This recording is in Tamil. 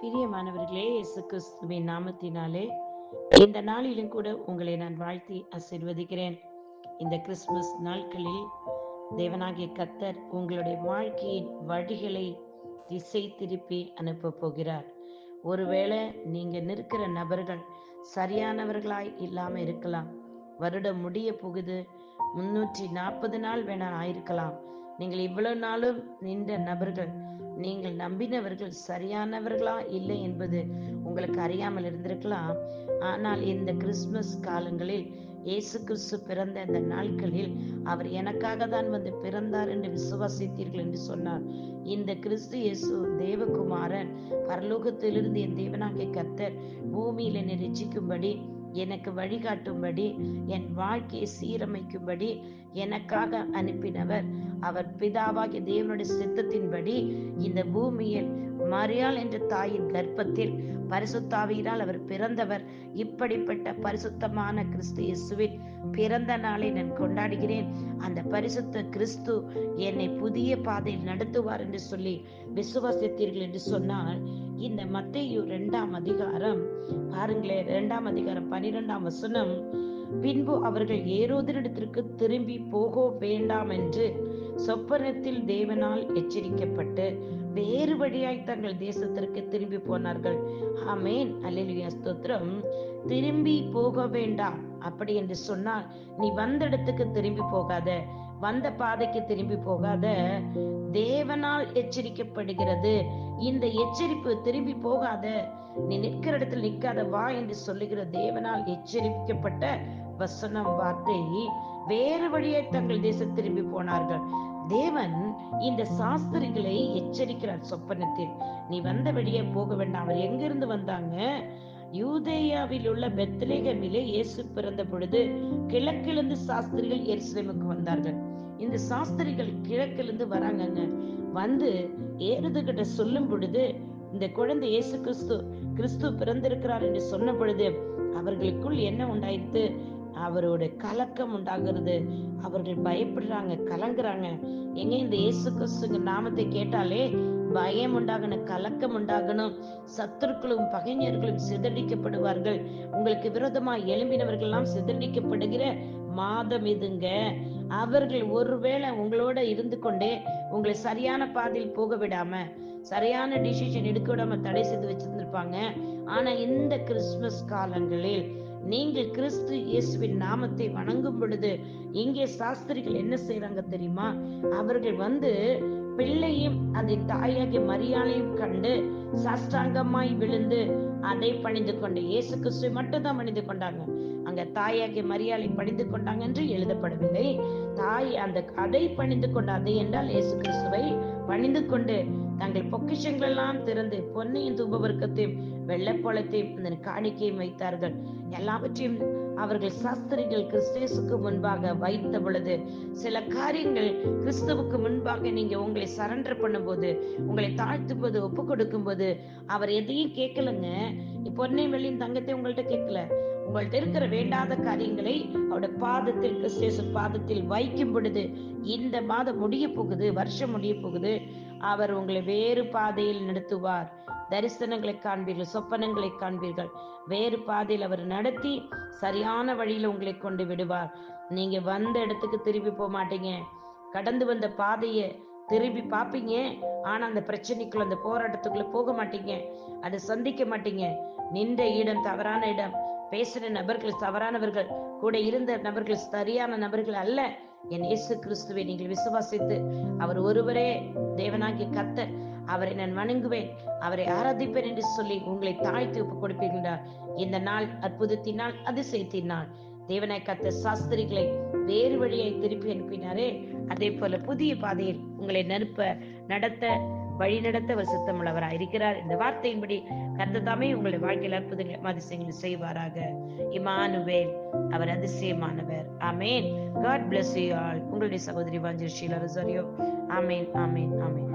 பிரியமானவர்களே, இயேசு கிறிஸ்துவின் நாமத்தினாலே இந்த நாளிலும் கூட உங்களை நான் வாழ்த்தி ஆசீர்வதிக்கிறேன். இந்த கிறிஸ்துமஸ் நாட்களில் தேவனாகிய கர்த்தர் உங்களுடைய வாழ்க்கையின் வழிகளை திசை திருப்பி அனுப்ப போகிறார். ஒருவேளை நீங்க நிற்கிற நபர்கள் சரியானவர்களாய் இல்லாம இருக்கலாம். வருடம் முடிய போகுது. 340 நாள் வேணா ஆயிருக்கலாம். நீங்கள் இவ்வளவு நாளும் நின்ற நபர்கள், நீங்கள் நம்பினவர்கள் சரியானவர்களா இல்லை என்பது உங்களுக்கு அறியாமல் இருந்திருக்கலாம். ஆனால் இந்த கிறிஸ்துமஸ் காலங்களில் இயேசு கிறிஸ்து பிறந்த இந்த நாட்களில் அவர் எனக்காக தான் வந்து பிறந்தார் என்று விசுவாசித்தீர்கள் என்று சொன்னார். இந்த கிறிஸ்து இயேசு தேவகுமாரன், பரலோகத்திலிருந்து என் தேவனாகிய கர்த்தர் பூமியில என்னை ரட்சிக்கும்படி, எனக்கு வழிகாட்டும்படி, என் வாழ்க்கையை சீரமைக்கும்படி எனக்காக அனுப்பினவர். அவர் பிதாவாகிய தேவனுடைய சித்தத்தின்படி இந்த பூமியில் மரியாள் என்ற தாயின் கர்ப்பத்தில் பரிசுத்தாவியினால் அவர் பிறந்தவர். இப்படிப்பட்ட பரிசுத்தமான கிறிஸ்து இயேசுவின் பிறந்த நாளை நான் கொண்டாடுகிறேன். அந்த பரிசுத்த கிறிஸ்து என்னை புதிய பாதையில் நடத்துவார் என்று சொல்லி விசுவாசித்தீர்கள் என்று சொன்னால், இந்த மத்தேயு 2ஆம் அதிகாரம் பாருங்களேன், 2ஆம் அதிகாரம் 12ஆம் வசனம், பின்பு அவர்கள் ஏரோதினிடத்திற்கு திரும்பி போக வேண்டாம் என்று சொப்பனத்தில் தேவனால் எச்சரிக்கப்பட்டு வேறு வழியாய் தங்கள் தேசத்திற்கு திரும்பி போனார்கள். ஆமென், அல்லேலூயா, ஸ்தோத்திரம். திரும்பி போக வேண்டாம் அப்படி என்று சொன்னால், நீ வந்த இடத்துக்கு திரும்பி போகாத, வந்த பாதைக்கு திரும்பி போகாத. தேவனால் எச்சரிக்கப்படுகிறது. இந்த எச்சரிப்பு திரும்பி போகாத, நீ நிற்கிற இடத்தில் நிற்காத, வா என்று சொல்லுகிற தேவனால் எச்சரிக்கப்பட்ட வசனம், வார்த்தை. வேறு வழியை தங்கள் தேசம் திரும்பி போனார்கள். தேவன் இந்த சாஸ்திரிகளை எச்சரிக்கிறார் சொப்பனத்தில். நீ வந்த வழியே போக வேண்டாம். அவர் எங்கிருந்து வந்தாங்க? யூதேயாவில் உள்ள பெத்லெகேமிலே இயேசு பிறந்த பொழுது கிழக்கிலிருந்து சாஸ்திரிகள் எருசலேமுக்கு வந்தார்கள். இந்த சாஸ்திரிகள் கிழக்கிலிருந்து வராங்கங்க. வந்து ஏறுதுகிட்ட சொல்லும் பொழுது, இந்த குழந்தை இயேசு கிறிஸ்து பிறந்திருக்கிறார் என்று சொன்ன பொழுது அவர்களுக்குள் என்ன உண்டாயிற்று? அவரோட கலக்கம் உண்டாகிறது. அவர்கள் பயப்படுறாங்க, கலங்குறாங்க. எங்க இந்த இயேசு கிறிஸ்துங்க நாமத்தை கேட்டாலே பயம் உண்டாகணும், கலக்கம் உண்டாகணும். சத்துருக்களும் பகைஞர்களும் சிதறடிக்கப்படுவார்கள். உங்களுக்கு விரோதமா எழும்பினவர்கள் எல்லாம் சிதறடிக்கப்படுகிற மாதம் இதுங்க. அவர்கள் ஒருவேளை உங்களோட இருந்து கொண்டே உங்களை சரியான பாதையில் போக விடாம, சரியான டிசிஷன் எடுக்க விடாம தடை செய்து வச்சிருந்திருப்பாங்க. ஆனா இந்த கிறிஸ்துமஸ் காலங்களில் நீங்கள் கிறிஸ்து இயேசுவின் நாமத்தை வணங்கும் பொழுது இங்கே சாஸ்திரிகள் என்ன செய்யறாங்க தெரியுமா? அவர்கள் வந்து பிள்ளையும் அதன் தாயாகிய மரியாளையும் கண்டு சாஷ்டாங்கமாய் விழுந்து அதை பணிந்து கொண்டு, இயேசு கிறிஸ்துவை மட்டும் தான் பணிந்து கொண்டாங்க. அங்க தாயாகிய மரியாளை பணிந்து கொண்டாங்க என்று எழுதப்படவில்லை. தாய் அந்த அதை பணிந்து கொண்டு, அதை என்றால் இயேசு கிறிஸ்துவை பணிந்து கொண்டு தங்கள் பொக்கிஷங்கள் எல்லாம் திறந்து பொன்னையும் தூபவர்க்கத்தையும் வெள்ளைப்பழத்தையும் அந்த காணிக்கையும் வைத்தார்கள். எல்லாவற்றையும் அவர்கள் சாஸ்திரிகள் கிறிஸ்துவுக்கு முன்பாக வைத்த பொழுது, சில காரியங்கள் கிறிஸ்துவுக்கு முன்பாக நீங்க உங்களை சரண்டர் பண்ணும் போது, உங்களை தாழ்த்தும் போது, ஒப்பு கொடுக்கும் போது, அவர் எதையும் கேட்கலங்க. பொன்னை வெள்ளியும் தங்கத்தை உங்கள்கிட்ட கேட்கல. உங்கள்கிட்ட இருக்கிற வேண்டாத காரியங்களை அவருடைய பாதத்தில், கிறிஸ்து பாதத்தில் வைக்கும் பொழுது, இந்த மாதம் முடிய போகுது, வருஷம் முடிய போகுது, அவர் உங்களை வேறு பாதையில் நடத்துவார். தரிசனங்களை காண்பீர்கள், சொப்பனங்களை காண்பீர்கள். வேறு பாதையில் அவர் நடத்தி சரியான வழியில உங்களை கொண்டு விடுவார். நீங்க வந்த இடத்துக்கு திரும்பி போக மாட்டீங்க. கடந்து வந்த பாதையை திரும்பி பார்ப்பீங்க. ஆனா அந்த பிரச்சனைக்குள்ள, அந்த போராட்டத்துக்குள்ள போக மாட்டீங்க. அதை சந்திக்க மாட்டீங்க. நின்ற இடம் தவறான இடம், பேசின நபர்கள் தவறானவர்கள், கூட இருந்த நபர்கள் சரியான நபர்கள் அல்ல. என் இயேசு கிறிஸ்துவை நீங்கள் விசுவாசித்து, அவர் ஒருவரே தேவனாகிய கர்த்தர், அவரை நான் வணங்குவேன், அவரை ஆராதிப்பேன் என்று சொல்லி உங்களை தாழ்த்தி ஒப்பு கொடுப்பீர்கள். இந்த நாள் அற்புதத்தினால், அதிசயத்தினால் தேவனாய் கர்த்தர் சாஸ்திரிகளை வேறு வழியை திருப்பி அனுப்பினாரே, அதே போல புதிய பாதையில் உங்களை நடத்த வழி நடத்த அவர் சித்தமுள்ளவராய் இருக்கிறார். இந்த வார்த்தையின்படி கர்த்தர் தாமே உங்களுடைய வாழ்க்கையில் அற்புதங்கள் அதிசயங்களை செய்வாராக. இம்மானுவேல், அவர் அதிசயமானவர். ஆமென். God bless you all. உங்களுடைய சகோதரி வாஞ்சர் ஷீலா ரொசாரியோ. ஆமென், ஆமென், ஆமென்.